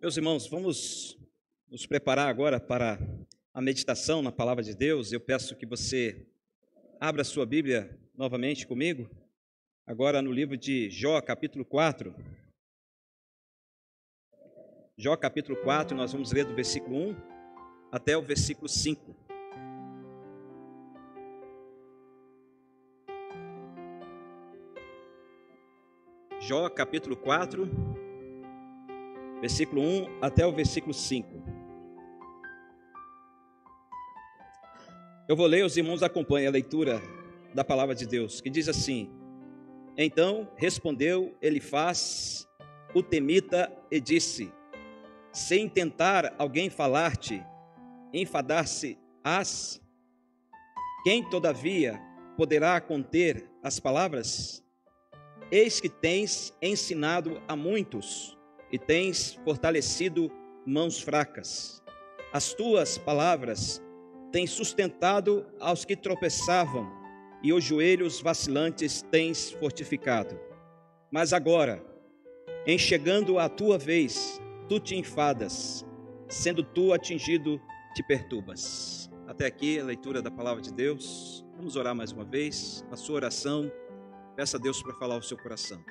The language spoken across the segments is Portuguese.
Meus irmãos, vamos nos preparar agora para a meditação na palavra de Deus. Eu peço que você abra a sua Bíblia novamente comigo, agora no livro de Jó, capítulo 4. Jó, capítulo 4, nós vamos ler do versículo 1 até o versículo 5. Jó, capítulo 4, versículo 1 até o versículo 5. Eu vou ler, os irmãos acompanhem a leitura da palavra de Deus, que diz assim: Então respondeu Elifaz, o temita, e disse: Se intentar alguém falar-te, enfadar-se-ás? Quem, todavia, poderá conter as palavras? Eis que tens ensinado a muitos, e tens fortalecido mãos fracas. As tuas palavras tens sustentado aos que tropeçavam, e os joelhos vacilantes tens fortificado. Mas agora, em chegando a tua vez, tu te enfadas, sendo tu atingido, te perturbas. Até aqui a leitura da palavra de Deus. Vamos orar mais uma vez. A sua oração, peça a Deus para falar ao seu coração.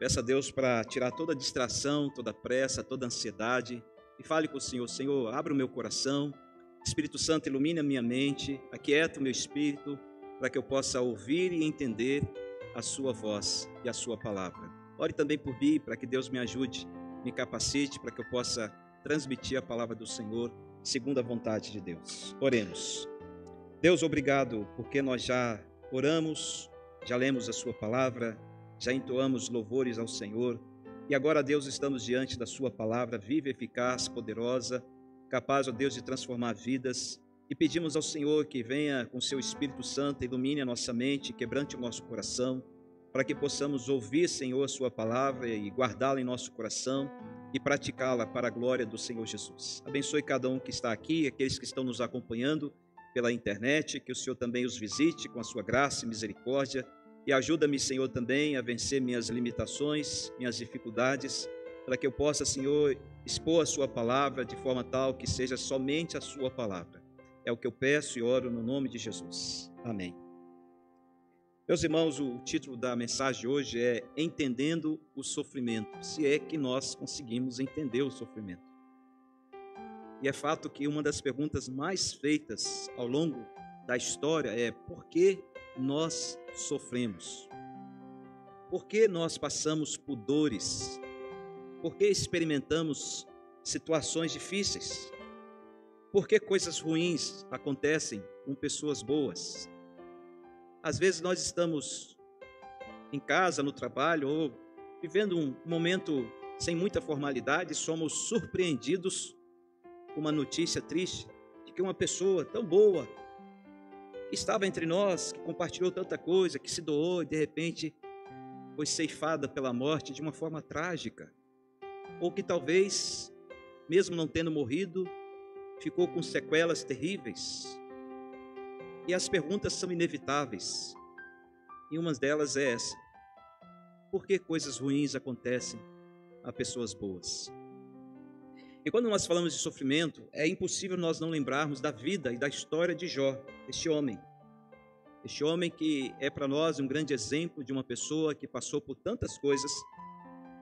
Peça a Deus para tirar toda distração, toda pressa, toda ansiedade, e fale com o Senhor: Senhor, abra o meu coração, Espírito Santo, ilumine a minha mente, aquieta o meu espírito, para que eu possa ouvir e entender a sua voz e a sua palavra. Ore também por mim, para que Deus me ajude, me capacite, para que eu possa transmitir a palavra do Senhor, segundo a vontade de Deus. Oremos. Deus, obrigado, porque nós já oramos, já lemos a sua palavra, já entoamos louvores ao Senhor, e agora, Deus, estamos diante da sua palavra viva, eficaz, poderosa, capaz, ó Deus, de transformar vidas, e pedimos ao Senhor que venha com seu Espírito Santo, ilumine a nossa mente, quebrante o nosso coração, para que possamos ouvir, Senhor, a sua palavra e guardá-la em nosso coração e praticá-la para a glória do Senhor Jesus. Abençoe cada um que está aqui, aqueles que estão nos acompanhando pela internet, que o Senhor também os visite com a sua graça e misericórdia, e ajuda-me, Senhor, também a vencer minhas limitações, minhas dificuldades, para que eu possa, Senhor, expor a sua palavra de forma tal que seja somente a sua palavra. É o que eu peço e oro no nome de Jesus. Amém. Meus irmãos, o título da mensagem hoje é Entendendo o Sofrimento, se é que nós conseguimos entender o sofrimento. E é fato que uma das perguntas mais feitas ao longo da história é: por que nós sofremos? Por que nós passamos por dores? Por que experimentamos situações difíceis? Por que coisas ruins acontecem com pessoas boas? Às vezes nós estamos em casa, no trabalho, ou vivendo um momento sem muita formalidade, e somos surpreendidos com uma notícia triste de que uma pessoa tão boa, que estava entre nós, que compartilhou tanta coisa, que se doou e de repente foi ceifada pela morte de uma forma trágica. Ou que talvez, mesmo não tendo morrido, ficou com sequelas terríveis. E as perguntas são inevitáveis. E uma delas é essa: por que coisas ruins acontecem a pessoas boas? E quando nós falamos de sofrimento, é impossível nós não lembrarmos da vida e da história de Jó, este homem que é para nós um grande exemplo de uma pessoa que passou por tantas coisas,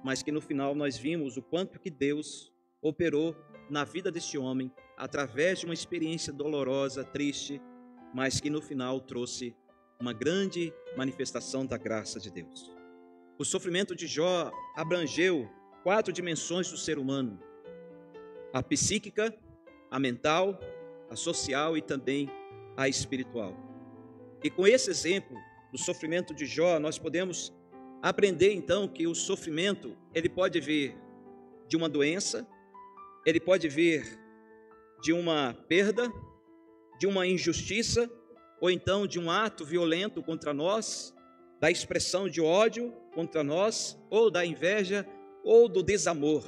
mas que no final nós vimos o quanto que Deus operou na vida deste homem, através de uma experiência dolorosa, triste, mas que no final trouxe uma grande manifestação da graça de Deus. O sofrimento de Jó abrangeu 4 dimensões do ser humano: a psíquica, a mental, a social e também a espiritual. E com esse exemplo do sofrimento de Jó, nós podemos aprender então que o sofrimento, ele pode vir de uma doença, ele pode vir de uma perda, de uma injustiça, ou então de um ato violento contra nós, da expressão de ódio contra nós, ou da inveja, ou do desamor.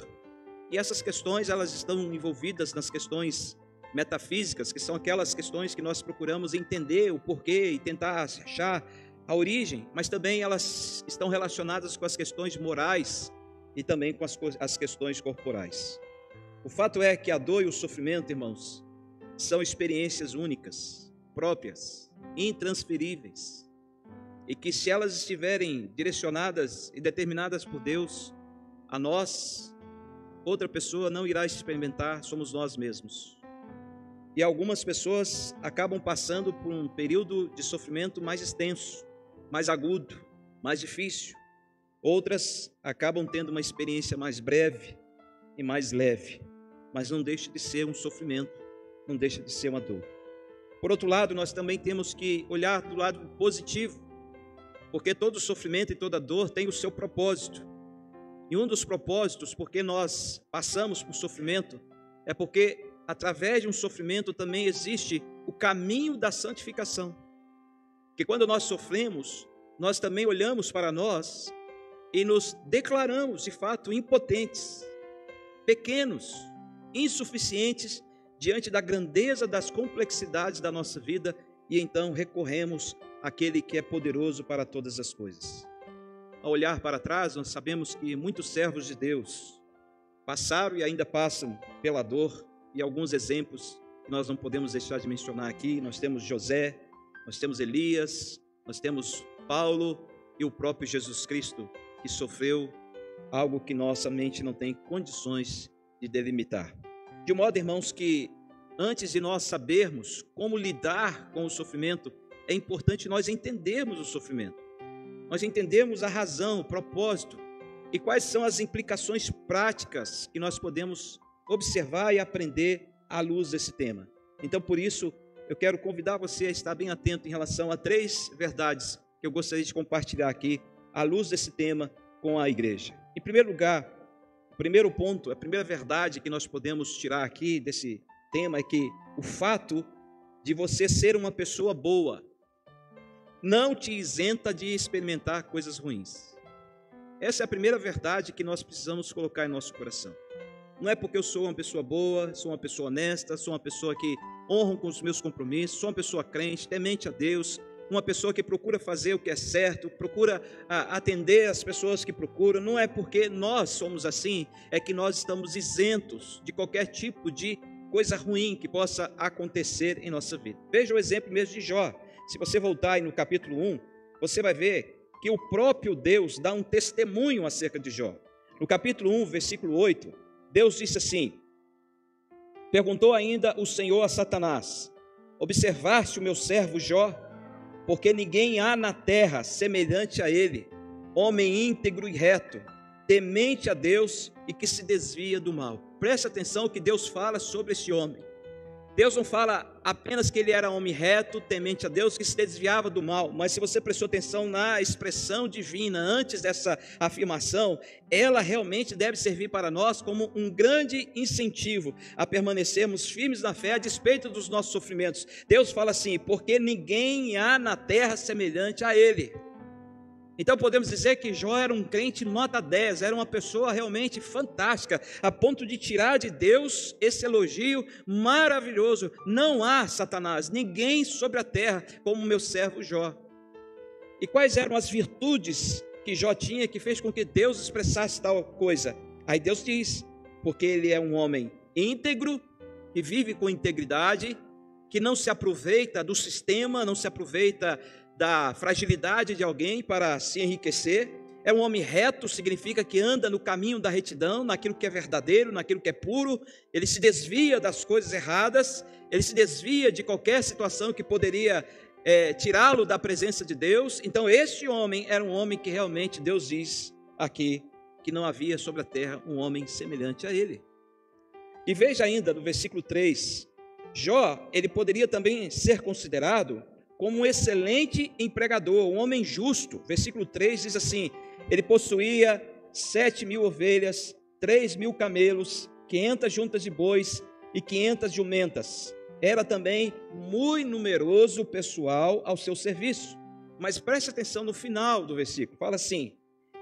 E essas questões, elas estão envolvidas nas questões metafísicas, que são aquelas questões que nós procuramos entender o porquê e tentar achar a origem, mas também elas estão relacionadas com as questões morais e também com as questões corporais. O fato é que a dor e o sofrimento, irmãos, são experiências únicas, próprias, intransferíveis, e que se elas estiverem direcionadas e determinadas por Deus, a nós, outra pessoa não irá experimentar, somos nós mesmos. E algumas pessoas acabam passando por um período de sofrimento mais extenso, mais agudo, mais difícil. Outras acabam tendo uma experiência mais breve e mais leve, mas não deixa de ser um sofrimento, não deixa de ser uma dor. Por outro lado, nós também temos que olhar do lado positivo, porque todo sofrimento e toda dor tem o seu propósito. E um dos propósitos, porque nós passamos por sofrimento, é porque através de um sofrimento também existe o caminho da santificação. Que quando nós sofremos, nós também olhamos para nós e nos declaramos de fato impotentes, pequenos, insuficientes diante da grandeza das complexidades da nossa vida, e então recorremos àquele que é poderoso para todas as coisas. Ao olhar para trás, nós sabemos que muitos servos de Deus passaram e ainda passam pela dor, e alguns exemplos que nós não podemos deixar de mencionar aqui. Nós temos José, nós temos Elias, nós temos Paulo e o próprio Jesus Cristo, que sofreu algo que nossa mente não tem condições de delimitar. De modo, irmãos, que antes de nós sabermos como lidar com o sofrimento, é importante nós entendermos o sofrimento. Nós entendemos a razão, o propósito e quais são as implicações práticas que nós podemos observar e aprender à luz desse tema. Então, por isso, eu quero convidar você a estar bem atento em relação a 3 verdades que eu gostaria de compartilhar aqui à luz desse tema com a igreja. Em primeiro lugar, o primeiro ponto, a primeira verdade que nós podemos tirar aqui desse tema é que o fato de você ser uma pessoa boa não te isenta de experimentar coisas ruins. Essa é a primeira verdade que nós precisamos colocar em nosso coração. Não é porque eu sou uma pessoa boa, sou uma pessoa honesta, sou uma pessoa que honra com os meus compromissos, sou uma pessoa crente, temente a Deus, uma pessoa que procura fazer o que é certo, procura atender as pessoas que procuram. Não é porque nós somos assim, é que nós estamos isentos de qualquer tipo de coisa ruim que possa acontecer em nossa vida. Veja o exemplo mesmo de Jó. Se você voltar aí no capítulo 1, você vai ver que o próprio Deus dá um testemunho acerca de Jó. No capítulo 1, versículo 8, Deus disse assim: perguntou ainda o Senhor a Satanás: observaste o meu servo Jó? Porque ninguém há na terra semelhante a ele, homem íntegro e reto, temente a Deus e que se desvia do mal. Preste atenção que Deus fala sobre esse homem. Deus não fala apenas que ele era homem reto, temente a Deus, que se desviava do mal, mas se você prestou atenção na expressão divina antes dessa afirmação, ela realmente deve servir para nós como um grande incentivo a permanecermos firmes na fé a despeito dos nossos sofrimentos. Deus fala assim: porque ninguém há na terra semelhante a ele. Então podemos dizer que Jó era um crente nota 10, era uma pessoa realmente fantástica, a ponto de tirar de Deus esse elogio maravilhoso: não há, Satanás, ninguém sobre a terra como meu servo Jó. E quais eram as virtudes que Jó tinha que fez com que Deus expressasse tal coisa? Aí Deus diz: porque ele é um homem íntegro, que vive com integridade, que não se aproveita do sistema, não se aproveita da fragilidade de alguém para se enriquecer. É um homem reto, significa que anda no caminho da retidão, naquilo que é verdadeiro, naquilo que é puro. Ele se desvia das coisas erradas, ele se desvia de qualquer situação que poderia tirá-lo da presença de Deus. Então este homem era um homem que realmente Deus diz aqui que não havia sobre a terra um homem semelhante a ele. E veja ainda no versículo 3, Jó, ele poderia também ser considerado como um excelente empregador, um homem justo. Versículo 3 diz assim: ele possuía 7.000 ovelhas, 3.000 camelos, 500 juntas de bois e 500 jumentas. Era também muito numeroso o pessoal ao seu serviço. Mas preste atenção no final do versículo, fala assim: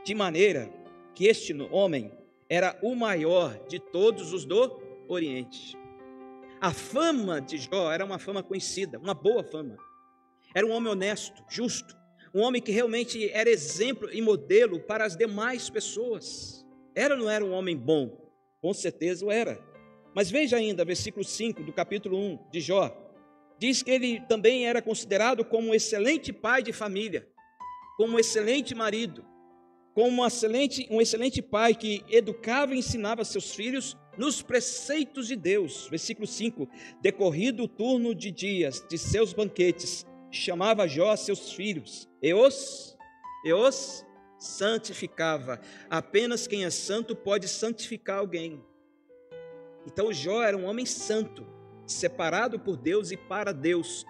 de maneira que este homem era o maior de todos os do Oriente. A fama de Jó era uma fama conhecida, uma boa fama. Era um homem honesto, justo, um homem que realmente era exemplo e modelo para as demais pessoas. Era ou não era um homem bom? Com certeza o era. Mas veja ainda, versículo 5 do capítulo 1 de Jó, diz que ele também era considerado como um excelente pai de família, como um excelente marido, como um excelente pai que educava e ensinava seus filhos nos preceitos de Deus. Versículo 5, decorrido o turno de dias de seus banquetes, chamava Jó a seus filhos e os santificava. Apenas quem é santo pode santificar alguém. Então Jó era um homem santo, separado por Deus e para Deus,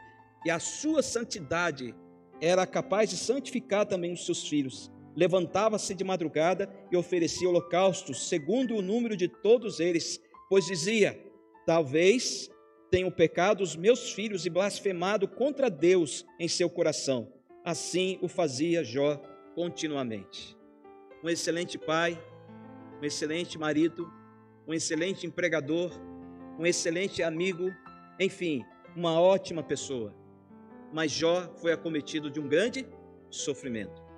e a sua santidade era capaz de santificar também os seus filhos. Levantava-se de madrugada e oferecia holocaustos, segundo o número de todos eles, pois dizia: talvez tenham pecado os meus filhos e blasfemado contra Deus em seu coração. Assim o fazia Jó continuamente. Um excelente pai, um excelente marido, um excelente empregador, um excelente amigo, enfim, uma ótima pessoa. Mas Jó foi acometido de um grande sofrimento.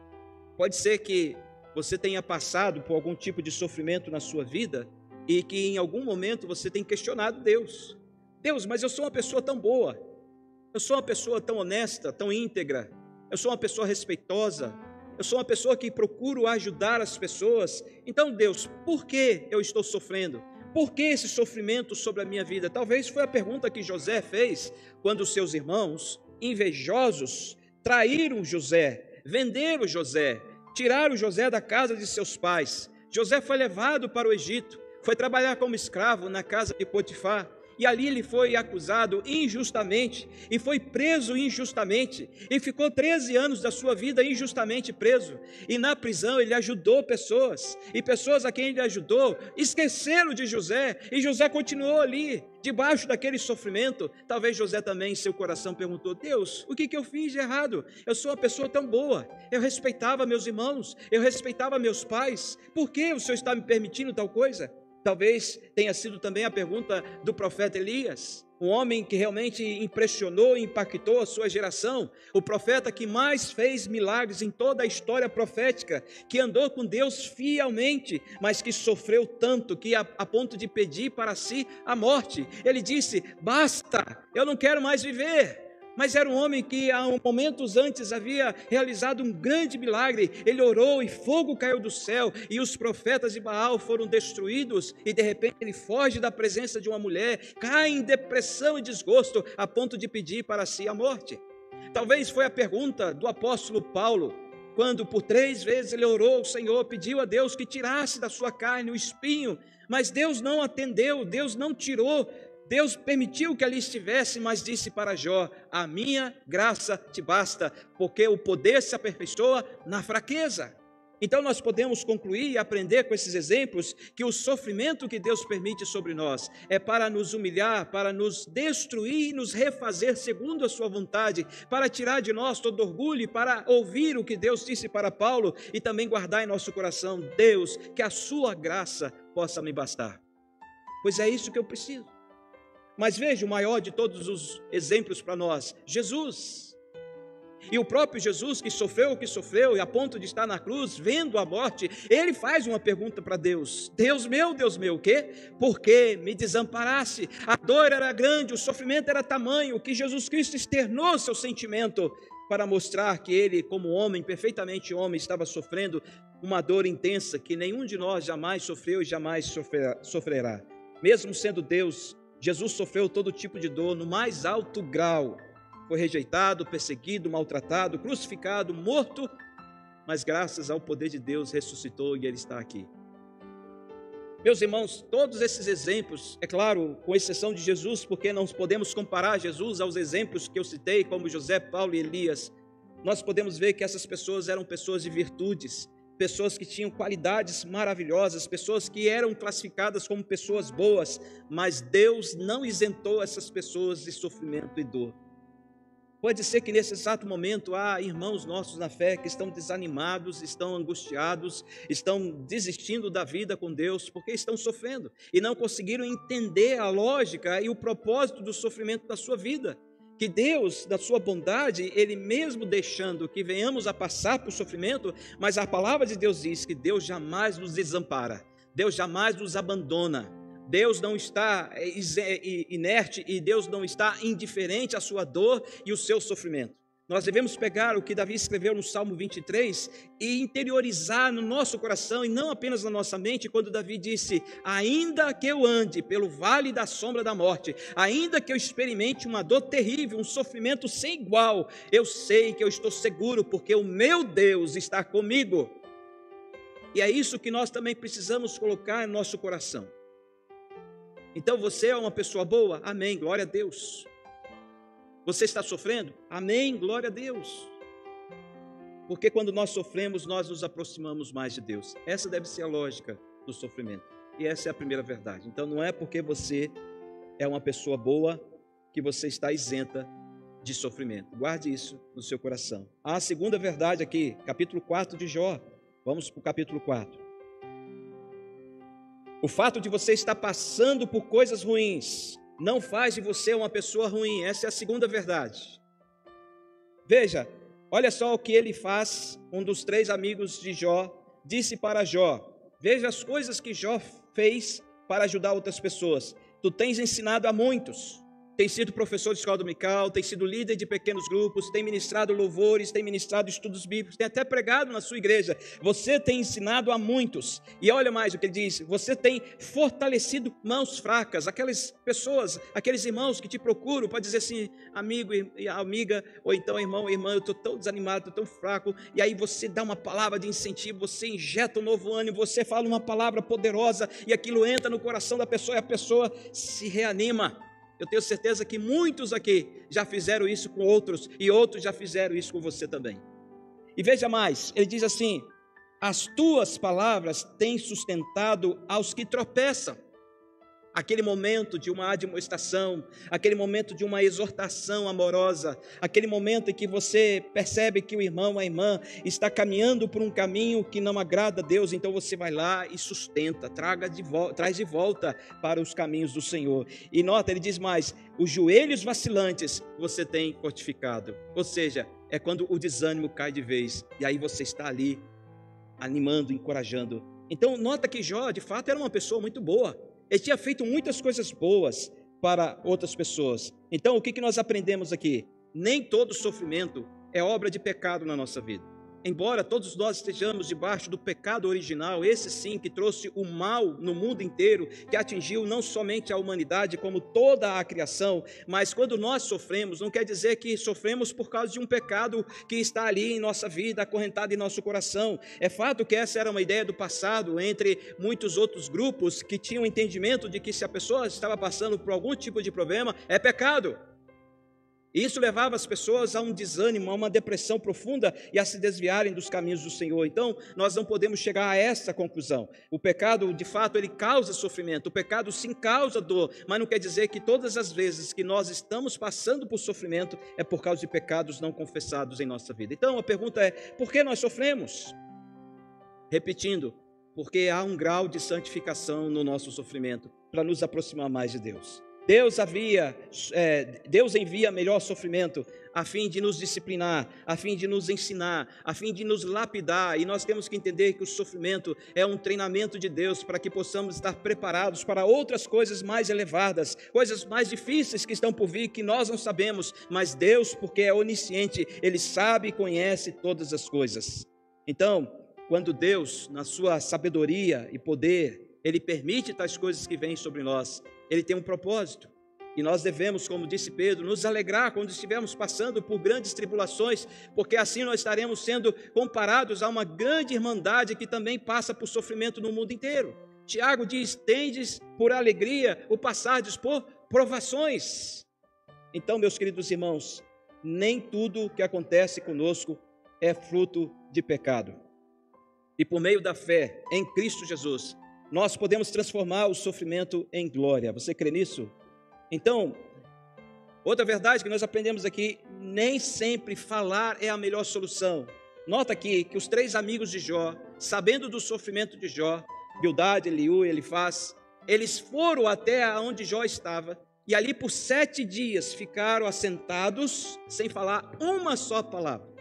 Pode ser que você tenha passado por algum tipo de sofrimento na sua vida e que em algum momento você tenha questionado Deus. Deus, mas eu sou uma pessoa tão boa, eu sou uma pessoa tão honesta, tão íntegra, eu sou uma pessoa respeitosa, eu sou uma pessoa que procuro ajudar as pessoas. Então, Deus, por que eu estou sofrendo? Por que esse sofrimento sobre a minha vida? Talvez foi a pergunta que José fez quando seus irmãos, invejosos, traíram José, venderam José, tiraram José da casa de seus pais. José foi levado para o Egito, foi trabalhar como escravo na casa de Potifar. E ali ele foi acusado injustamente e foi preso injustamente e ficou 13 anos da sua vida injustamente preso. E na prisão ele ajudou pessoas, e pessoas a quem ele ajudou esqueceram de José, e José continuou ali, debaixo daquele sofrimento. Talvez José também em seu coração perguntou: Deus, o que eu fiz de errado? Eu sou uma pessoa tão boa, eu respeitava meus irmãos, eu respeitava meus pais, por que o Senhor está me permitindo tal coisa? Talvez tenha sido também a pergunta do profeta Elias, um homem que realmente impressionou e impactou a sua geração, o profeta que mais fez milagres em toda a história profética, que andou com Deus fielmente, mas que sofreu tanto que a ponto de pedir para si a morte. Ele disse: basta, eu não quero mais viver. Mas era um homem que há momentos antes havia realizado um grande milagre. Ele orou e fogo caiu do céu e os profetas de Baal foram destruídos, e de repente ele foge da presença de uma mulher, cai em depressão e desgosto a ponto de pedir para si a morte. Talvez foi a pergunta do apóstolo Paulo, quando por 3 vezes ele orou ao Senhor, pediu a Deus que tirasse da sua carne o espinho, mas Deus não atendeu, Deus não tirou. Deus permitiu que ali estivesse, mas disse para Jó: a minha graça te basta, porque o poder se aperfeiçoa na fraqueza. Então nós podemos concluir e aprender com esses exemplos que o sofrimento que Deus permite sobre nós é para nos humilhar, para nos destruir e nos refazer segundo a sua vontade, para tirar de nós todo orgulho e para ouvir o que Deus disse para Paulo e também guardar em nosso coração: Deus, que a sua graça possa me bastar, pois é isso que eu preciso. Mas veja o maior de todos os exemplos para nós, Jesus. E o próprio Jesus, que sofreu o que sofreu e a ponto de estar na cruz, vendo a morte, ele faz uma pergunta para Deus: Deus meu, o quê? Por que me desamparaste? A dor era grande, o sofrimento era tamanho, que Jesus Cristo externou seu sentimento para mostrar que ele, como homem, perfeitamente homem, estava sofrendo uma dor intensa que nenhum de nós jamais sofreu e jamais sofrerá. Mesmo sendo Deus, Jesus sofreu todo tipo de dor no mais alto grau. Foi rejeitado, perseguido, maltratado, crucificado, morto, mas graças ao poder de Deus ressuscitou e Ele está aqui. Meus irmãos, todos esses exemplos, é claro, com exceção de Jesus, porque não podemos comparar Jesus aos exemplos que eu citei, como José, Paulo e Elias, nós podemos ver que essas pessoas eram pessoas de virtudes, pessoas que tinham qualidades maravilhosas, pessoas que eram classificadas como pessoas boas, mas Deus não isentou essas pessoas de sofrimento e dor. Pode ser que nesse exato momento há irmãos nossos na fé que estão desanimados, estão angustiados, estão desistindo da vida com Deus, porque estão sofrendo e não conseguiram entender a lógica e o propósito do sofrimento da sua vida. Que Deus, da sua bondade, Ele mesmo deixando que venhamos a passar por sofrimento, mas a palavra de Deus diz que Deus jamais nos desampara, Deus jamais nos abandona, Deus não está inerte e Deus não está indiferente à sua dor e o seu sofrimento. Nós devemos pegar o que Davi escreveu no Salmo 23 e interiorizar no nosso coração e não apenas na nossa mente, quando Davi disse: ainda que eu ande pelo vale da sombra da morte, ainda que eu experimente uma dor terrível, um sofrimento sem igual, eu sei que eu estou seguro, porque o meu Deus está comigo. E é isso que nós também precisamos colocar no nosso coração. Então você é uma pessoa boa? Amém, glória a Deus. Você está sofrendo? Amém, glória a Deus. Porque quando nós sofremos, nós nos aproximamos mais de Deus. Essa deve ser a lógica do sofrimento. E essa é a primeira verdade. Então não é porque você é uma pessoa boa que você está isenta de sofrimento. Guarde isso no seu coração. A segunda verdade aqui, capítulo 4 de Jó. Vamos para o capítulo 4. O fato de você estar passando por coisas ruins não faz de você uma pessoa ruim. Essa é a segunda verdade. Veja, olha só o que ele faz. Um dos 3 amigos de Jó disse para Jó. Veja as coisas que Jó fez para ajudar outras pessoas. Tu tens ensinado a muitos. Tem sido professor de escola dominical, tem sido líder de pequenos grupos, tem ministrado louvores, tem ministrado estudos bíblicos, tem até pregado na sua igreja. Você tem ensinado a muitos. E olha mais o que ele diz: você tem fortalecido mãos fracas, aquelas pessoas, aqueles irmãos que te procuram para dizer assim: amigo e amiga, ou então irmão e irmã, eu estou tão desanimado, estou tão fraco. E aí você dá uma palavra de incentivo, você injeta um novo ânimo, você fala uma palavra poderosa e aquilo entra no coração da pessoa e a pessoa se reanima. Eu tenho certeza que muitos aqui já fizeram isso com outros e outros já fizeram isso com você também. E veja mais, ele diz assim: as tuas palavras têm sustentado aos que tropeçam. Aquele momento de uma admoestação, aquele momento de uma exortação amorosa, aquele momento em que você percebe que o irmão, a irmã está caminhando por um caminho que não agrada a Deus, então você vai lá e sustenta, traz de volta para os caminhos do Senhor. E nota, ele diz mais: os joelhos vacilantes você tem fortificado. Ou seja, é quando o desânimo cai de vez, e aí você está ali animando, encorajando. Então nota que Jó, de fato, era uma pessoa muito boa. Ele tinha feito muitas coisas boas para outras pessoas. Então, o que nós aprendemos aqui? Nem todo sofrimento é obra de pecado na nossa vida. Embora todos nós estejamos debaixo do pecado original, esse sim que trouxe o mal no mundo inteiro, que atingiu não somente a humanidade, como toda a criação, mas quando nós sofremos, não quer dizer que sofremos por causa de um pecado que está ali em nossa vida, acorrentado em nosso coração. É fato que essa era uma ideia do passado, entre muitos outros grupos que tinham entendimento de que se a pessoa estava passando por algum tipo de problema, é pecado. Isso levava as pessoas a um desânimo, a uma depressão profunda e a se desviarem dos caminhos do Senhor. Então, nós não podemos chegar a essa conclusão. O pecado, de fato, ele causa sofrimento. O pecado sim causa dor, mas não quer dizer que todas as vezes que nós estamos passando por sofrimento é por causa de pecados não confessados em nossa vida. Então, a pergunta é: por que nós sofremos? Repetindo, porque há um grau de santificação no nosso sofrimento para nos aproximar mais de Deus. Deus envia melhor sofrimento a fim de nos disciplinar, a fim de nos ensinar, a fim de nos lapidar, e nós temos que entender que o sofrimento é um treinamento de Deus para que possamos estar preparados para outras coisas mais elevadas, coisas mais difíceis que estão por vir, que nós não sabemos, mas Deus, porque é onisciente, Ele sabe e conhece todas as coisas. Então, quando Deus, na sua sabedoria e poder, Ele permite tais coisas que vêm sobre nós, Ele tem um propósito, e nós devemos, como disse Pedro, nos alegrar quando estivermos passando por grandes tribulações, porque assim nós estaremos sendo comparados a uma grande irmandade que também passa por sofrimento no mundo inteiro. Tiago diz: tendes por alegria o passardes por provações. Então, meus queridos irmãos, nem tudo que acontece conosco é fruto de pecado. E por meio da fé em Cristo Jesus, nós podemos transformar o sofrimento em glória. Você crê nisso? Então, outra verdade que nós aprendemos aqui: nem sempre falar é a melhor solução. Nota aqui que os 3 amigos de Jó, sabendo do sofrimento de Jó, Bildade, Eliú e Elifaz, eles foram até onde Jó estava, e ali por 7 dias ficaram assentados, sem falar uma só palavra.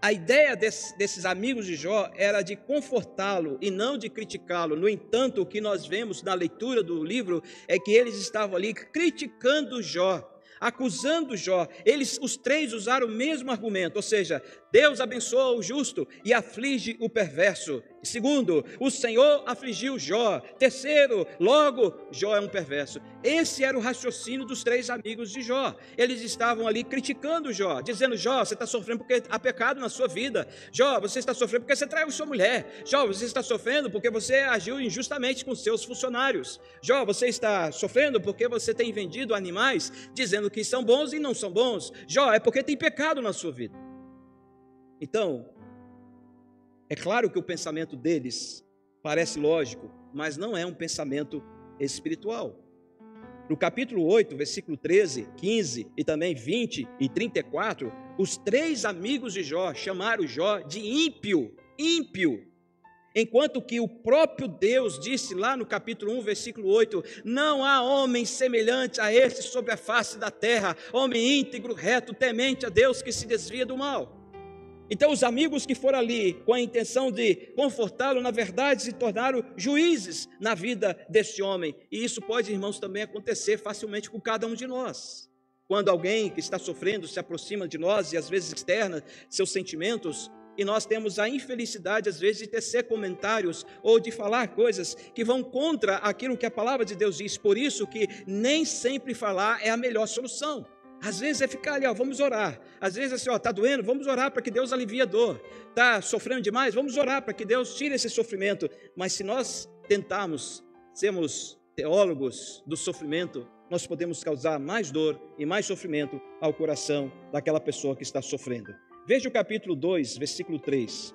A ideia desses amigos de Jó era de confortá-lo e não de criticá-lo. No entanto, o que nós vemos na leitura do livro é que eles estavam ali criticando Jó, acusando Jó. Os três usaram o mesmo argumento, ou seja, Deus abençoa o justo e aflige o perverso. Segundo, o Senhor afligiu Jó. Terceiro, logo, Jó é um perverso. Esse era o raciocínio dos três amigos de Jó. Eles estavam ali criticando Jó, dizendo: Jó, você está sofrendo porque há pecado na sua vida. Jó, você está sofrendo porque você traiu sua mulher. Jó, você está sofrendo porque você agiu injustamente com seus funcionários. Jó, você está sofrendo porque você tem vendido animais dizendo que são bons e não são bons. Jó, é porque tem pecado na sua vida. Então, é claro que o pensamento deles parece lógico, mas não é um pensamento espiritual. No capítulo 8, versículo 13, 15 e também 20 e 34, os três amigos de Jó chamaram Jó de ímpio, enquanto que o próprio Deus disse lá no capítulo 1, versículo 8, não há homem semelhante a este sobre a face da terra, homem íntegro, reto, temente a Deus, que se desvia do mal. Então os amigos que foram ali com a intenção de confortá-lo, na verdade se tornaram juízes na vida deste homem. E isso pode, irmãos, também acontecer facilmente com cada um de nós. Quando alguém que está sofrendo se aproxima de nós e às vezes externa seus sentimentos, e nós temos a infelicidade às vezes de tecer comentários ou de falar coisas que vão contra aquilo que a palavra de Deus diz. Por isso que nem sempre falar é a melhor solução. Às vezes é ficar ali, vamos orar. Às vezes é assim, está doendo, vamos orar para que Deus alivie a dor. Está sofrendo demais, vamos orar para que Deus tire esse sofrimento. Mas se nós tentarmos sermos teólogos do sofrimento, nós podemos causar mais dor e mais sofrimento ao coração daquela pessoa que está sofrendo. Veja o capítulo 2, versículo 3.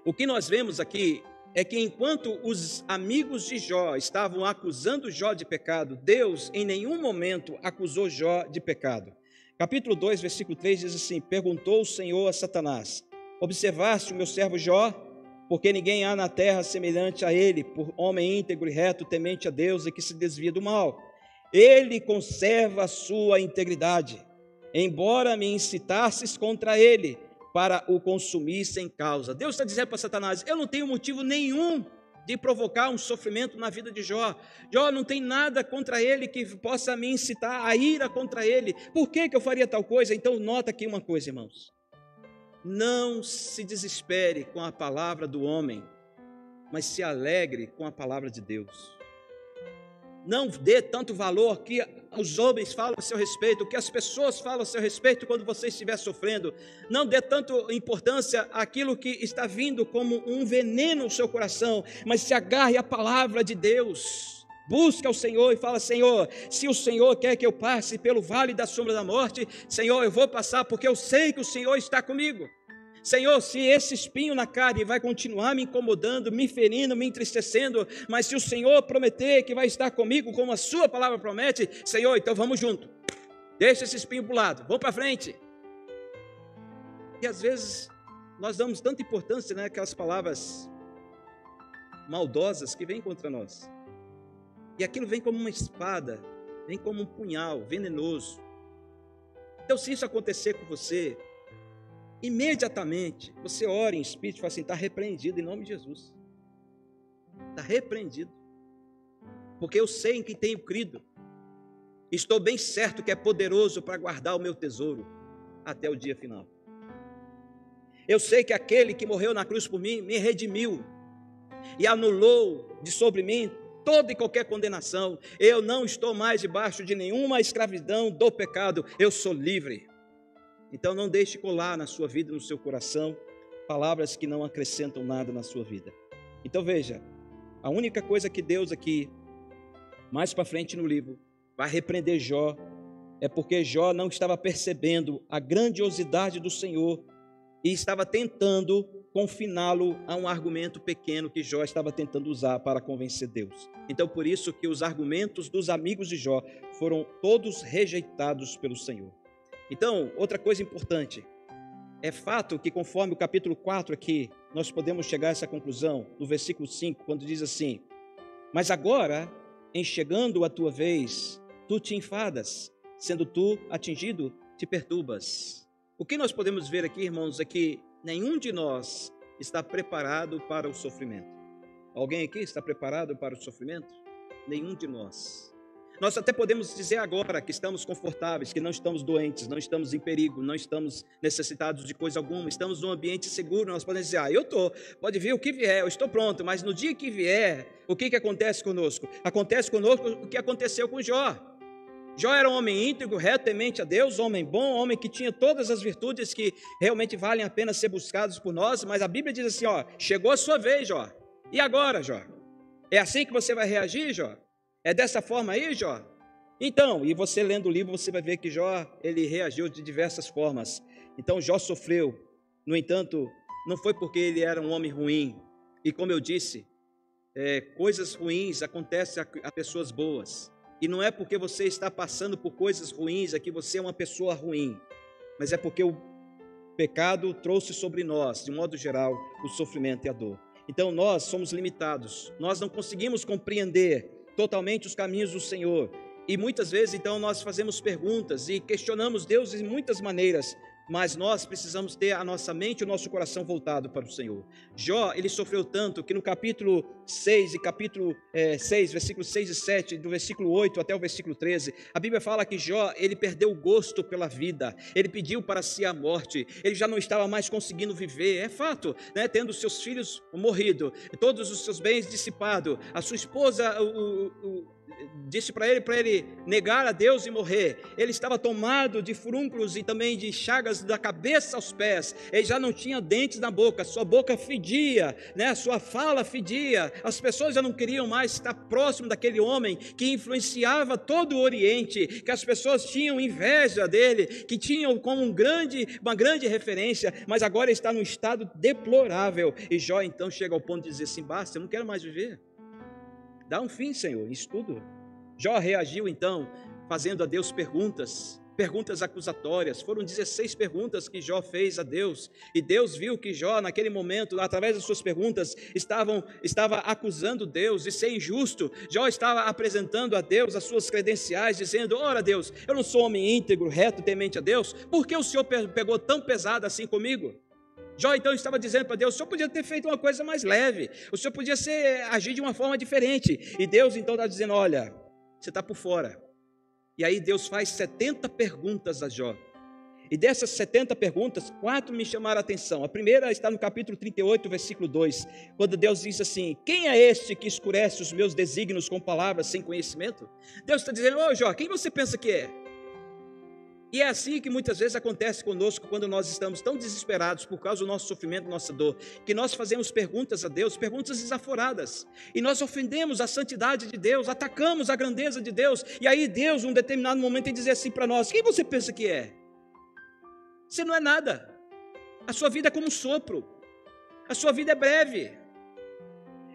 O que nós vemos aqui é que enquanto os amigos de Jó estavam acusando Jó de pecado, Deus em nenhum momento acusou Jó de pecado. Capítulo 2, versículo 3 diz assim: perguntou o Senhor a Satanás: observaste o meu servo Jó? Porque ninguém há na terra semelhante a ele, por homem íntegro e reto, temente a Deus e que se desvia do mal. Ele conserva a sua integridade, embora me incitasses contra ele, para o consumir sem causa. Deus está dizendo para Satanás: eu não tenho motivo nenhum de provocar um sofrimento na vida de Jó. Jó não tem nada contra ele que possa me incitar a ira contra ele. Por que eu faria tal coisa? Então nota aqui uma coisa, irmãos. Não se desespere com a palavra do homem, mas se alegre com a palavra de Deus. Não dê tanto valor que os homens falam a seu respeito, que as pessoas falam a seu respeito quando você estiver sofrendo. Não dê tanto importância àquilo que está vindo como um veneno no seu coração, mas se agarre à palavra de Deus. Busca o Senhor e fala: Senhor, se o Senhor quer que eu passe pelo vale da sombra da morte, Senhor, eu vou passar porque eu sei que o Senhor está comigo. Senhor, se esse espinho na carne vai continuar me incomodando, me ferindo, me entristecendo, mas se o Senhor prometer que vai estar comigo, como a sua palavra promete, Senhor, então vamos junto. Deixa esse espinho para o lado, vamos para frente. E às vezes nós damos tanta importância, aquelas palavras maldosas que vêm contra nós. E aquilo vem como uma espada, vem como um punhal venenoso. Então, se isso acontecer com você, imediatamente você ora em espírito e fala assim: está repreendido em nome de Jesus. Está repreendido. Porque eu sei em quem tenho crido. Estou bem certo que é poderoso para guardar o meu tesouro até o dia final. Eu sei que aquele que morreu na cruz por mim me redimiu e anulou de sobre mim toda e qualquer condenação. Eu não estou mais debaixo de nenhuma escravidão do pecado. Eu sou livre. Então não deixe colar na sua vida, no seu coração, palavras que não acrescentam nada na sua vida. Então veja, a única coisa que Deus aqui, mais para frente no livro, vai repreender Jó, é porque Jó não estava percebendo a grandiosidade do Senhor e estava tentando confiná-lo a um argumento pequeno que Jó estava tentando usar para convencer Deus. Então por isso que os argumentos dos amigos de Jó foram todos rejeitados pelo Senhor. Então, outra coisa importante, é fato que conforme o capítulo 4 aqui, nós podemos chegar a essa conclusão, no versículo 5, quando diz assim: mas agora, em chegando a tua vez, tu te enfadas, sendo tu atingido, te perturbas. O que nós podemos ver aqui, irmãos, é que nenhum de nós está preparado para o sofrimento. Alguém aqui está preparado para o sofrimento? Nenhum de nós. Nós até podemos dizer agora que estamos confortáveis, que não estamos doentes, não estamos em perigo, não estamos necessitados de coisa alguma, estamos num ambiente seguro. Nós podemos dizer, eu estou, pode vir o que vier, eu estou pronto, mas no dia que vier, o que acontece conosco? Acontece conosco o que aconteceu com Jó. Jó era um homem íntegro, reto, temente a Deus, homem bom, homem que tinha todas as virtudes que realmente valem a pena ser buscados por nós, mas a Bíblia diz assim, chegou a sua vez, Jó. E agora, Jó? É assim que você vai reagir, Jó? É dessa forma aí, Jó? Então, e você lendo o livro, você vai ver que Jó, ele reagiu de diversas formas. Então, Jó sofreu. No entanto, não foi porque ele era um homem ruim. E como eu disse, coisas ruins acontecem a pessoas boas. E não é porque você está passando por coisas ruins, é que você é uma pessoa ruim. Mas é porque o pecado trouxe sobre nós, de modo geral, o sofrimento e a dor. Então, nós somos limitados. Nós não conseguimos compreender totalmente os caminhos do Senhor, e muitas vezes então nós fazemos perguntas e questionamos Deus de muitas maneiras, mas nós precisamos ter a nossa mente e o nosso coração voltado para o Senhor. Jó, ele sofreu tanto que no capítulo 6 e capítulo 6, versículos 6 e 7, do versículo 8 até o versículo 13, a Bíblia fala que Jó, ele perdeu o gosto pela vida, ele pediu para si a morte, ele já não estava mais conseguindo viver, é fato, né? Tendo seus filhos morrido, todos os seus bens dissipados, a sua esposa disse para ele negar a Deus e morrer. Ele estava tomado de furúnculos e também de chagas da cabeça aos pés. Ele já não tinha dentes na boca, sua boca fedia, né? Sua fala fedia. As pessoas já não queriam mais estar próximo daquele homem que influenciava todo o Oriente, que as pessoas tinham inveja dele, que tinham como uma grande referência, mas agora está num estado deplorável. E Jó então chega ao ponto de dizer assim, basta, eu não quero mais viver. Dá um fim, Senhor, isso tudo. Jó reagiu então, fazendo a Deus perguntas acusatórias. Foram 16 perguntas que Jó fez a Deus, e Deus viu que Jó, naquele momento, através das suas perguntas, estava acusando Deus de ser injusto. Jó estava apresentando a Deus as suas credenciais, dizendo, ora Deus, eu não sou homem íntegro, reto, temente a Deus, por que o Senhor pegou tão pesado assim comigo? Jó então estava dizendo para Deus, o Senhor podia ter feito uma coisa mais leve, o Senhor podia agir de uma forma diferente, e Deus então está dizendo, olha, você está por fora. E aí Deus faz 70 perguntas a Jó, e dessas 70 perguntas, 4 me chamaram a atenção. A primeira está no capítulo 38, versículo 2, quando Deus diz assim, quem é este que escurece os meus desígnios com palavras sem conhecimento? Deus está dizendo, Jó, quem você pensa que é? E é assim que muitas vezes acontece conosco quando nós estamos tão desesperados por causa do nosso sofrimento, nossa dor, que nós fazemos perguntas a Deus, perguntas desaforadas, e nós ofendemos a santidade de Deus, atacamos a grandeza de Deus, e aí Deus, num determinado momento, tem que dizer assim para nós, quem você pensa que é? Você não é nada, a sua vida é como um sopro, a sua vida é breve.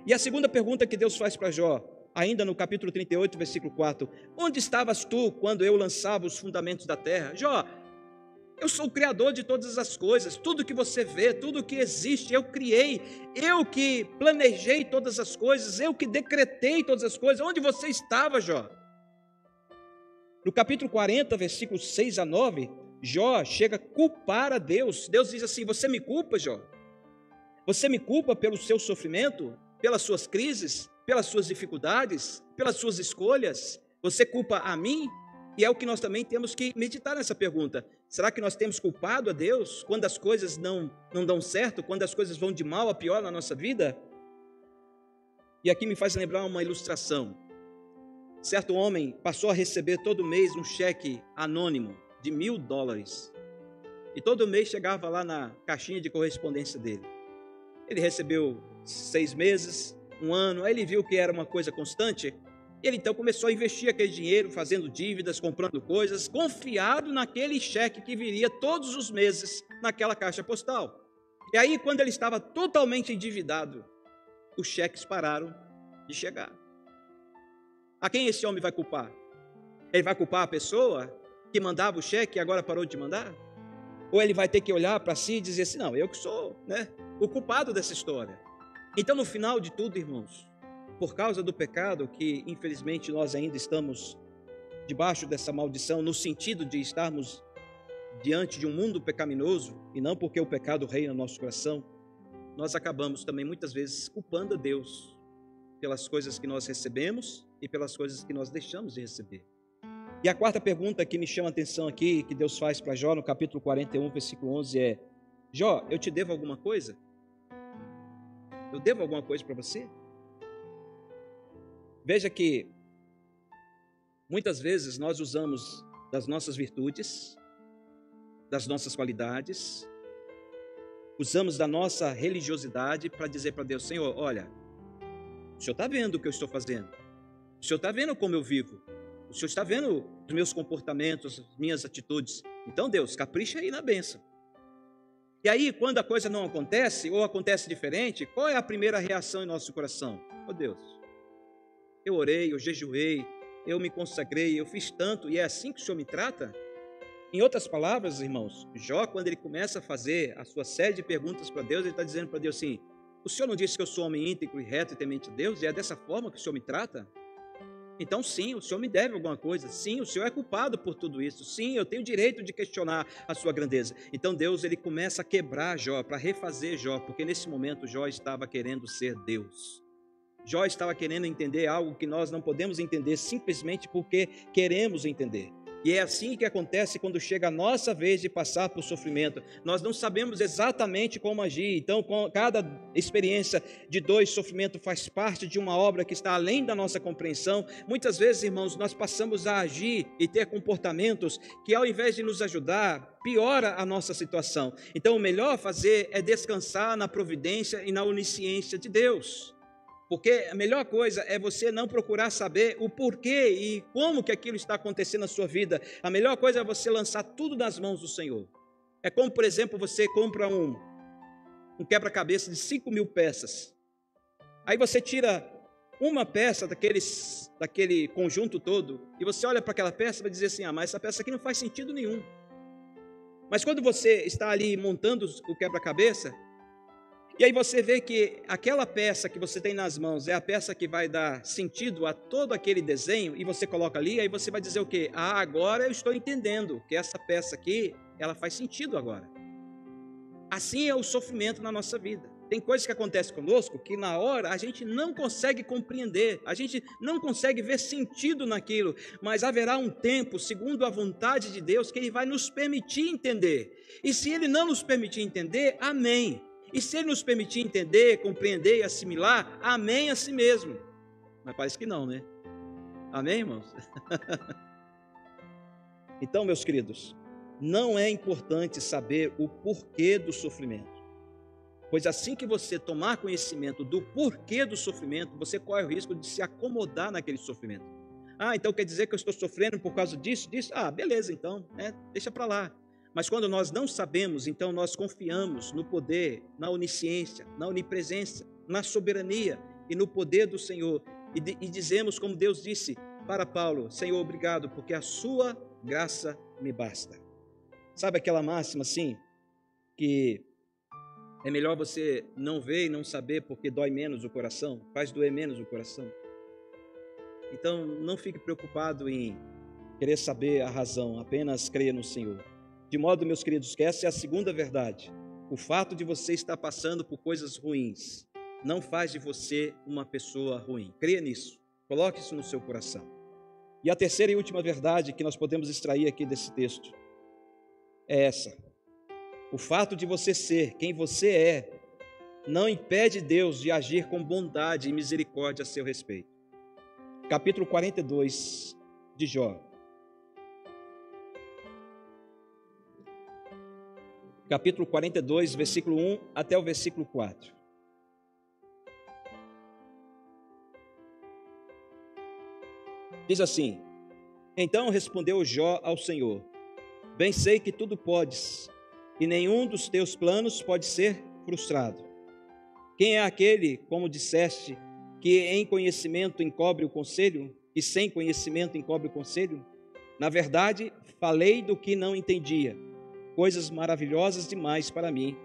E a segunda pergunta que Deus faz para Jó, ainda no capítulo 38, versículo 4, onde estavas tu quando eu lançava os fundamentos da terra? Jó, eu sou o criador de todas as coisas, tudo que você vê, tudo que existe, eu criei, eu que planejei todas as coisas, eu que decretei todas as coisas, onde você estava, Jó? No capítulo 40, versículos 6 a 9, Jó chega a culpar a Deus. Deus diz assim, você me culpa, Jó? Você me culpa pelo seu sofrimento, pelas suas crises, pelas suas dificuldades, pelas suas escolhas? Você culpa a mim? E é o que nós também temos que meditar nessa pergunta. Será que nós temos culpado a Deus quando as coisas não dão certo, quando as coisas vão de mal a pior na nossa vida? E aqui me faz lembrar uma ilustração. Certo homem passou a receber todo mês um cheque anônimo de $1.000. E todo mês chegava lá na caixinha de correspondência dele. Ele recebeu 6 meses, 1 ano, aí ele viu que era uma coisa constante, e ele então começou a investir aquele dinheiro, fazendo dívidas, comprando coisas, confiado naquele cheque que viria todos os meses naquela caixa postal. E aí, quando ele estava totalmente endividado, os cheques pararam de chegar. A quem esse homem vai culpar? Ele vai culpar a pessoa que mandava o cheque e agora parou de mandar? Ou ele vai ter que olhar para si e dizer assim, não, eu que sou, o culpado dessa história. Então, no final de tudo, irmãos, por causa do pecado, que infelizmente nós ainda estamos debaixo dessa maldição, no sentido de estarmos diante de um mundo pecaminoso, e não porque o pecado reina no nosso coração, nós acabamos também muitas vezes culpando a Deus pelas coisas que nós recebemos e pelas coisas que nós deixamos de receber. E a quarta pergunta que me chama a atenção aqui, que Deus faz para Jó no capítulo 41, versículo 11 é: Jó, eu te devo alguma coisa? Eu devo alguma coisa para você? Veja que muitas vezes nós usamos das nossas virtudes, das nossas qualidades, usamos da nossa religiosidade para dizer para Deus: Senhor, olha, o Senhor está vendo o que eu estou fazendo, o Senhor está vendo como eu vivo, o Senhor está vendo os meus comportamentos, as minhas atitudes. Então, Deus, capricha aí na bênção. E aí, quando a coisa não acontece, ou acontece diferente, qual é a primeira reação em nosso coração? Oh Deus, eu orei, eu jejuei, eu me consagrei, eu fiz tanto, e é assim que o Senhor me trata? Em outras palavras, irmãos, Jó, quando ele começa a fazer a sua série de perguntas para Deus, ele está dizendo para Deus assim: o Senhor não disse que eu sou homem íntegro e reto e temente a Deus? E é dessa forma que o Senhor me trata? Então sim, o Senhor me deve alguma coisa. Sim, o Senhor é culpado por tudo isso. Sim, eu tenho direito de questionar a sua grandeza. Então Deus, ele começa a quebrar Jó, para refazer Jó, porque nesse momento Jó estava querendo ser Deus. Jó estava querendo entender algo que nós não podemos entender simplesmente porque queremos entender. E é assim que acontece quando chega a nossa vez de passar por sofrimento. Nós não sabemos exatamente como agir. Então, cada experiência de dor e sofrimento faz parte de uma obra que está além da nossa compreensão. Muitas vezes, irmãos, nós passamos a agir e ter comportamentos que, ao invés de nos ajudar, piora a nossa situação. Então, o melhor a fazer é descansar na providência e na onisciência de Deus. Porque a melhor coisa é você não procurar saber o porquê e como que aquilo está acontecendo na sua vida. A melhor coisa é você lançar tudo nas mãos do Senhor. É como, por exemplo, você compra um quebra-cabeça de 5.000 peças. Aí você tira uma peça daquele conjunto todo e você olha para aquela peça e vai dizer assim: ah, mas essa peça aqui não faz sentido nenhum. Mas quando você está ali montando o quebra-cabeça, e aí você vê que aquela peça que você tem nas mãos é a peça que vai dar sentido a todo aquele desenho, e você coloca ali, aí você vai dizer o quê? Ah, agora eu estou entendendo que essa peça aqui, ela faz sentido agora. Assim é o sofrimento na nossa vida. Tem coisas que acontecem conosco que na hora a gente não consegue compreender, a gente não consegue ver sentido naquilo, mas haverá um tempo, segundo a vontade de Deus, que Ele vai nos permitir entender. E se Ele não nos permitir entender, amém. E se Ele nos permitir entender, compreender e assimilar, amém a si mesmo. Mas parece que não, né? Amém, irmãos? Então, meus queridos, não é importante saber o porquê do sofrimento. Pois assim que você tomar conhecimento do porquê do sofrimento, você corre o risco de se acomodar naquele sofrimento. Ah, então quer dizer que eu estou sofrendo por causa disso? Ah, beleza, então, deixa para lá. Mas quando nós não sabemos, então nós confiamos no poder, na onisciência, na onipresença, na soberania e no poder do Senhor. E dizemos, como Deus disse para Paulo: Senhor, obrigado, porque a sua graça me basta. Sabe aquela máxima assim, que é melhor você não ver e não saber, porque dói menos o coração, faz doer menos o coração? Então não fique preocupado em querer saber a razão, apenas creia no Senhor. De modo, meus queridos, que essa é a segunda verdade. O fato de você estar passando por coisas ruins não faz de você uma pessoa ruim. Creia nisso. Coloque isso no seu coração. E a terceira e última verdade que nós podemos extrair aqui desse texto é essa. O fato de você ser quem você é não impede Deus de agir com bondade e misericórdia a seu respeito. Capítulo 42 de Jó. Capítulo 42, versículo 1 até o versículo 4. Diz assim: Então respondeu Jó ao Senhor: Bem sei que tudo podes, e nenhum dos teus planos pode ser frustrado. Quem é aquele, como disseste, que em conhecimento encobre o conselho, e sem conhecimento encobre o conselho? Na verdade, falei do que não entendia, coisas maravilhosas demais para mim,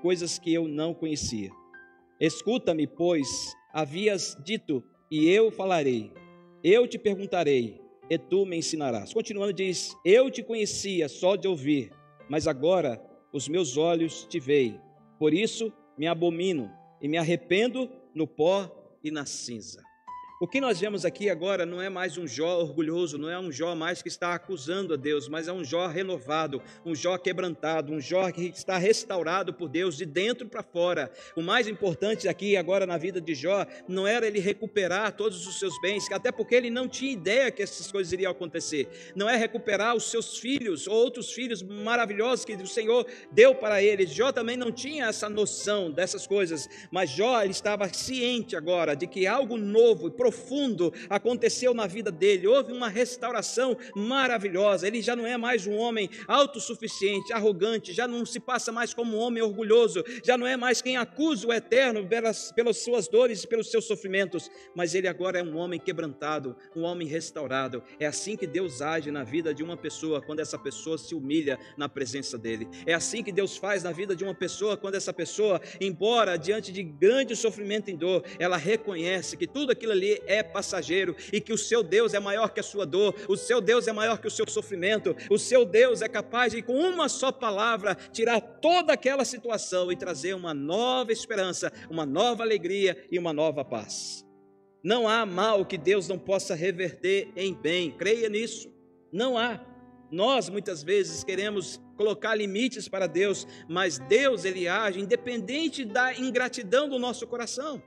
coisas que eu não conhecia. Escuta-me, pois, havias dito, e eu falarei. Eu te perguntarei, e tu me ensinarás. Continuando, diz: Eu te conhecia só de ouvir, mas agora os meus olhos te veem. Por isso me abomino e me arrependo no pó e na cinza. O que nós vemos aqui agora não é mais um Jó orgulhoso, não é um Jó mais que está acusando a Deus, mas é um Jó renovado, um Jó quebrantado, um Jó que está restaurado por Deus de dentro para fora. O mais importante aqui agora na vida de Jó não era ele recuperar todos os seus bens, até porque ele não tinha ideia que essas coisas iriam acontecer. Não é recuperar os seus filhos ou outros filhos maravilhosos que o Senhor deu para ele. Jó também não tinha essa noção dessas coisas, mas Jó ele estava ciente agora de que algo novo e profundo aconteceu na vida dele, houve uma restauração maravilhosa. Ele já não é mais um homem autossuficiente, arrogante, já não se passa mais como um homem orgulhoso, já não é mais quem acusa o eterno pelas suas dores e pelos seus sofrimentos, mas ele agora é um homem quebrantado, um homem restaurado. É assim que Deus age na vida de uma pessoa, quando essa pessoa se humilha na presença dele. É assim que Deus faz na vida de uma pessoa, quando essa pessoa, embora diante de grande sofrimento e dor, ela reconhece que tudo aquilo ali é passageiro e que o seu Deus é maior que a sua dor, o seu Deus é maior que o seu sofrimento, o seu Deus é capaz de, com uma só palavra, tirar toda aquela situação e trazer uma nova esperança, uma nova alegria e uma nova paz. Não há mal que Deus não possa reverter em bem, creia nisso, não há. Nós muitas vezes queremos colocar limites para Deus, mas Deus ele age independente da ingratidão do nosso coração.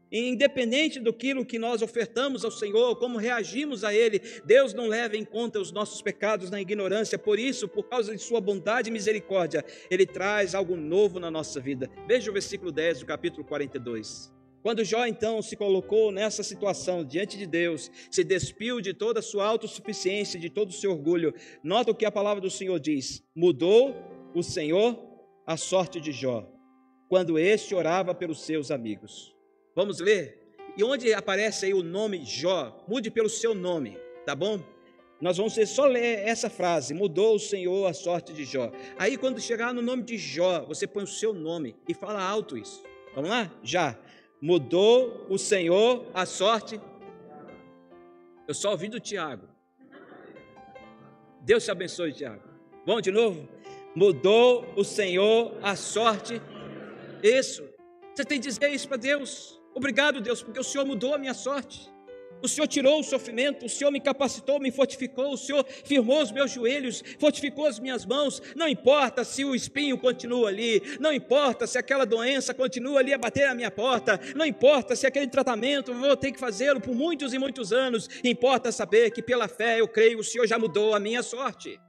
Independente daquilo que nós ofertamos ao Senhor, como reagimos a Ele, Deus não leva em conta os nossos pecados na ignorância. Por isso, por causa de sua bondade e misericórdia, Ele traz algo novo na nossa vida. Veja o versículo 10 do capítulo 42. Quando Jó então se colocou nessa situação diante de Deus, se despiu de toda a sua autossuficiência, de todo o seu orgulho, nota o que a palavra do Senhor diz: mudou o Senhor a sorte de Jó, quando este orava pelos seus amigos. Vamos ler? E onde aparece aí o nome Jó, mude pelo seu nome, tá bom? Nós vamos só ler essa frase: mudou o Senhor a sorte de Jó. Aí quando chegar no nome de Jó, você põe o seu nome e fala alto isso. Vamos lá? Já. Mudou o Senhor a sorte. Eu só ouvi do Tiago. Deus te abençoe, Tiago. Vamos de novo? Mudou o Senhor a sorte. Isso. Você tem que dizer isso para Deus. Obrigado, Deus, porque o Senhor mudou a minha sorte. O Senhor tirou o sofrimento, o Senhor me capacitou, me fortificou, o Senhor firmou os meus joelhos, fortificou as minhas mãos. Não importa se o espinho continua ali, não importa se aquela doença continua ali a bater na minha porta, não importa se aquele tratamento eu vou ter que fazê-lo por muitos e muitos anos. Importa saber que pela fé eu creio, o Senhor já mudou a minha sorte.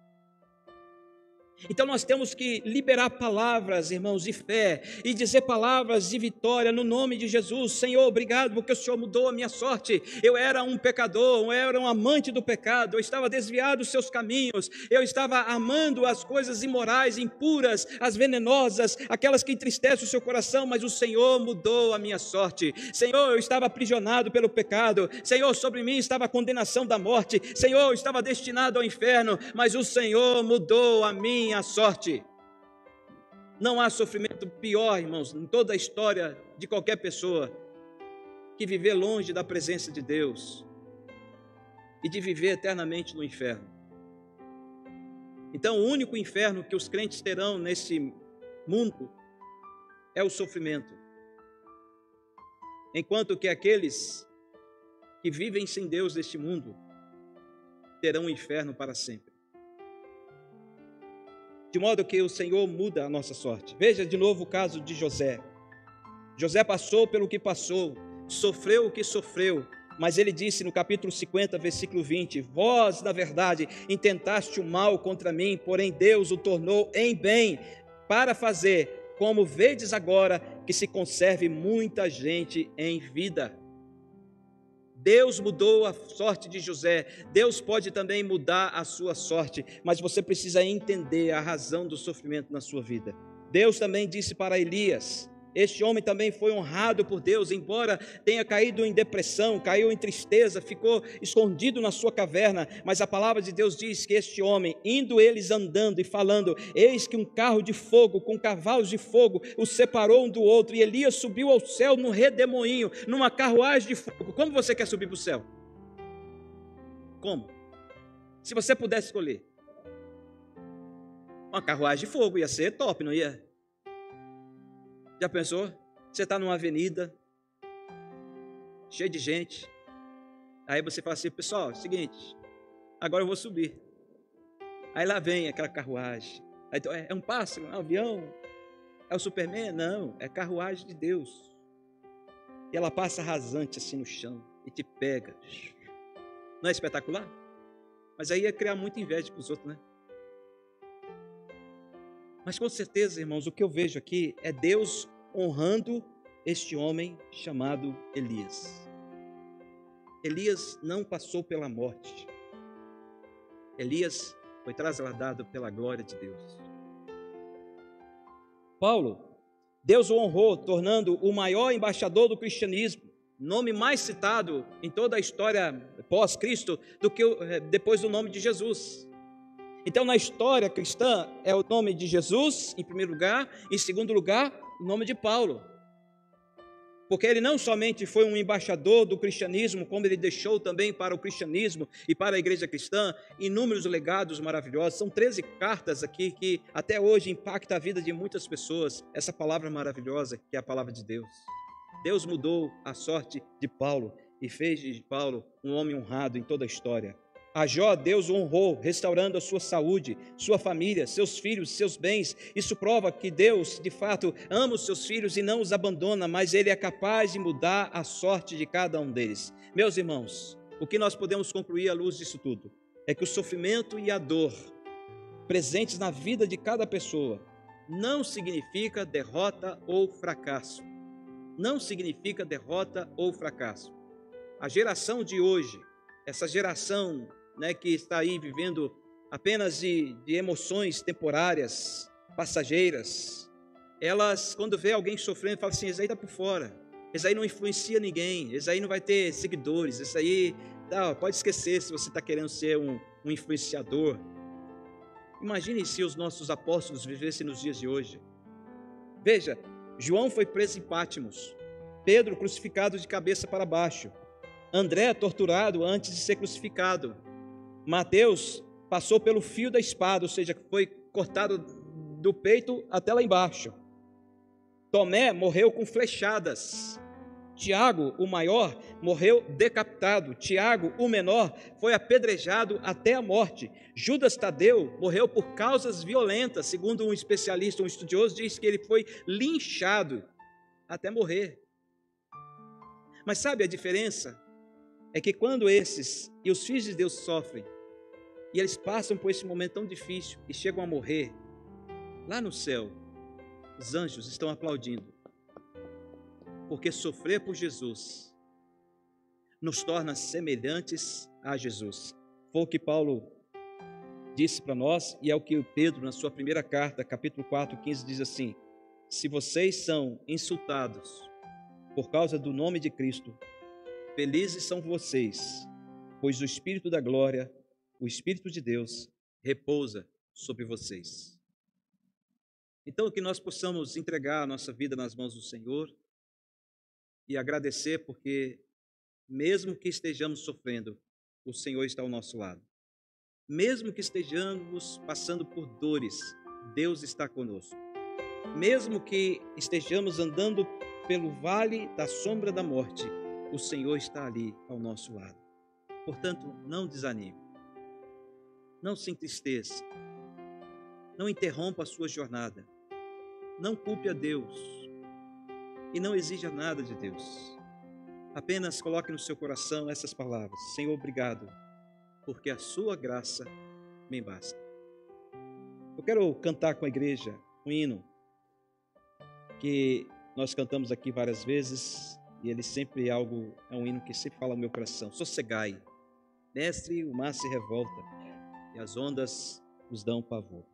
Então nós temos que liberar palavras, irmãos, de fé e dizer palavras de vitória no nome de Jesus. Senhor, obrigado porque o Senhor mudou a minha sorte. Eu era um pecador, eu era um amante do pecado, eu estava desviado dos seus caminhos, eu estava amando as coisas imorais, impuras, as venenosas, aquelas que entristecem o seu coração, mas o Senhor mudou a minha sorte. Senhor, eu estava aprisionado pelo pecado, Senhor, sobre mim estava a condenação da morte, Senhor, eu estava destinado ao inferno, mas o Senhor mudou a minha sorte. Não há sofrimento pior, irmãos, em toda a história de qualquer pessoa, que viver longe da presença de Deus e de viver eternamente no inferno. Então, o único inferno que os crentes terão nesse mundo é o sofrimento, enquanto que aqueles que vivem sem Deus neste mundo terão um inferno para sempre. De modo que o Senhor muda a nossa sorte. Veja de novo o caso de José. José passou pelo que passou, sofreu o que sofreu, mas ele disse no capítulo 50, versículo 20: vós, na verdade, intentaste o mal contra mim, porém Deus o tornou em bem, para fazer, como vedes agora, que se conserve muita gente em vida. Deus mudou a sorte de José, Deus pode também mudar a sua sorte, mas você precisa entender a razão do sofrimento na sua vida. Deus também disse para Elias, este homem também foi honrado por Deus, embora tenha caído em depressão, caiu em tristeza, ficou escondido na sua caverna, mas a palavra de Deus diz que este homem, indo eles andando e falando, eis que um carro de fogo, com cavalos de fogo, os separou um do outro, e Elias subiu ao céu num redemoinho, numa carruagem de fogo. Como você quer subir para o céu? Como? Se você pudesse escolher. Uma carruagem de fogo, ia ser top, não ia? Já pensou? Você está numa avenida, cheia de gente, aí você fala assim, pessoal, seguinte, agora eu vou subir. Aí lá vem aquela carruagem. Aí, é um pássaro, é um avião, é o Superman? Não, é a carruagem de Deus. E ela passa rasante assim no chão e te pega. Não é espetacular? Mas aí ia criar muita inveja para os outros, né? Mas com certeza, irmãos, o que eu vejo aqui é Deus honrando este homem chamado Elias. Elias não passou pela morte. Elias foi trasladado pela glória de Deus. Paulo, Deus o honrou, tornando o maior embaixador do cristianismo, nome mais citado em toda a história pós-Cristo do que depois do nome de Jesus. Então, na história cristã, é o nome de Jesus, em primeiro lugar, em segundo lugar, o nome de Paulo. Porque ele não somente foi um embaixador do cristianismo, como ele deixou também para o cristianismo e para a igreja cristã inúmeros legados maravilhosos. São 13 cartas aqui que até hoje impactam a vida de muitas pessoas. Essa palavra maravilhosa que é a palavra de Deus. Deus mudou a sorte de Paulo e fez de Paulo um homem honrado em toda a história. A Jó, Deus o honrou, restaurando a sua saúde, sua família, seus filhos, seus bens. Isso prova que Deus, de fato, ama os seus filhos e não os abandona, mas Ele é capaz de mudar a sorte de cada um deles. Meus irmãos, o que nós podemos concluir à luz disso tudo é que o sofrimento e a dor presentes na vida de cada pessoa não significa derrota ou fracasso. Não significa derrota ou fracasso. A geração de hoje, essa geração que está aí vivendo apenas de emoções temporárias, passageiras, elas, quando vê alguém sofrendo, falam assim, esse aí está por fora, esse aí não influencia ninguém, esse aí não vai ter seguidores, esse aí, pode esquecer se você está querendo ser um influenciador. Imagine se os nossos apóstolos vivessem nos dias de hoje. Veja, João foi preso em Patmos, Pedro crucificado de cabeça para baixo, André torturado antes de ser crucificado, Mateus passou pelo fio da espada, ou seja, foi cortado do peito até lá embaixo. Tomé morreu com flechadas. Tiago, o maior, morreu decapitado. Tiago, o menor, foi apedrejado até a morte. Judas Tadeu morreu por causas violentas. Segundo um especialista, um estudioso, diz que ele foi linchado até morrer. Mas sabe a diferença? É que quando esses e os filhos de Deus sofrem, e eles passam por esse momento tão difícil e chegam a morrer, lá no céu, os anjos estão aplaudindo, porque sofrer por Jesus nos torna semelhantes a Jesus. Foi o que Paulo disse para nós, e é o que Pedro, na sua primeira carta, capítulo 4, 15, diz assim: se vocês são insultados por causa do nome de Cristo, felizes são vocês, pois o Espírito da glória, o Espírito de Deus, repousa sobre vocês. Então, que nós possamos entregar a nossa vida nas mãos do Senhor e agradecer, porque mesmo que estejamos sofrendo, o Senhor está ao nosso lado. Mesmo que estejamos passando por dores, Deus está conosco. Mesmo que estejamos andando pelo vale da sombra da morte, o Senhor está ali ao nosso lado. Portanto, não desanime. Não se entristeça. Não interrompa a sua jornada. Não culpe a Deus. E não exija nada de Deus. Apenas coloque no seu coração essas palavras: Senhor, obrigado, porque a sua graça me basta. Eu quero cantar com a igreja um hino que nós cantamos aqui várias vezes, e ele sempre é um hino que sempre fala no meu coração: sossegai, mestre, o mar se revolta, e as ondas nos dão pavor.